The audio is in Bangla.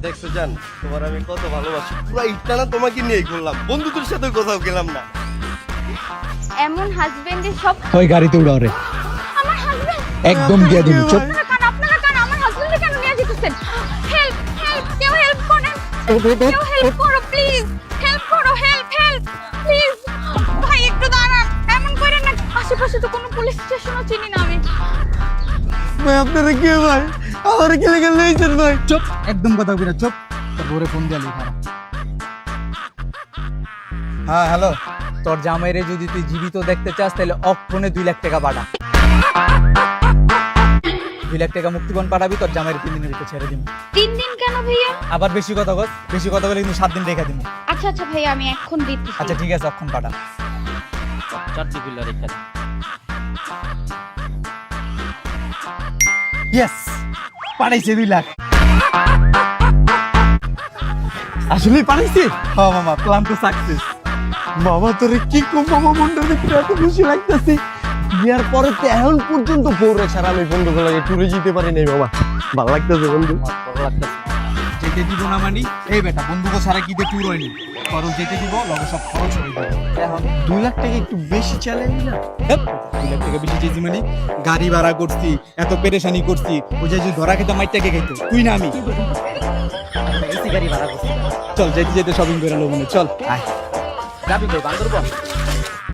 দেখছো জান, তোমার আমি কত ভালোবাসি। পুরো ইটটানা তোমাকে নিয়েই করলাম, বন্ধুদের সাথে কোথাও গেলাম না। এমন হাজবেন্ডের সব ওই গাড়িতে উড়াও রে, আমার হাজবেন্ড একদম দিয়ে দিবি। চুপ। আপনারা কান আমার হাজবেন্ডকে কেন নিয়ে যেতেছেন? হেল্প হেল্প, কেউ হেল্প করেন, কেউ হেল্প করো প্লিজ, হেল্প করো, হেল্প হেল্প প্লিজ। ভাই একটু দাঁড়ান, এমন করেন না, আশেপাশে তো কোনো পুলিশ স্টেশনও চিনি না আমি। ভাই আপনারা কে ভাই? আমার কে লেগে লইছেন ভাই? চুপ, একদম কথা বলবি না, চুপ। তোর বউরে ফোন দিয়ে লিখা। হ্যাঁ হ্যালো, তোর জামাইরে যদি তুই জীবিত দেখতে চাস তাহলে অক্ষণে 2 লাখ টাকা পাঠা। 2 লাখ টাকা মুক্তিপণ পাঠাবি, তোর জামাইরে 3 দিনের ভিতরে ছেড়ে দিব। 3 দিন কেন ভাইয়া? আবার বেশি কথা বল, বেশি কথা বলে কিন্তু 7 দিন রেখে দিব। আচ্ছা আচ্ছা ভাইয়া, আমি এখন দিতেছি। আচ্ছা ঠিক আছে, অক্ষণ পাঠা। 4টি পিলার রেখে দিন। ইয়েস, পাঠাইছে 2 লাখ। আসলে পাঠাইছে? হ্যাঁ মামা, প্ল্যান তো সাকসেস। মামা তোরে কি কম মামা, মনটা দেখতে এত খুশি লাগতেছে। বিয়ার পরে তো এখন পর্যন্ত বউরে ছাড়া আমি বন্ধুকে লাগে ট্যুরে যেতে পারি নাই মামা। ভালো লাগতেছে বন্ধু। ভালো লাগতেছে। যেতে দিব না মানি? এই বেটা, বন্ধুকে ছাড়া কি দিয়ে ট্যুর হয়নি? খরচ যেতে দিব, লগে সব খরচ হয়ে যাবে। এখন 2 লাখ টাকা একটু বেশি চ্যালেঞ্জ না? 2 লাখ টাকা বেশি চেয়েছি মানে? গাড়ি ভাড়া করছি, এত পেরেশানি করছি, ও যে ধরা খেতে মাইরটাকে খাইতো, তুই না আমি। এসি গাড়ি ভাড়া করছি। চল যেতে যেতে শপিং করে লো মনে, চল আয়। যাবি কই? বান্দরবন?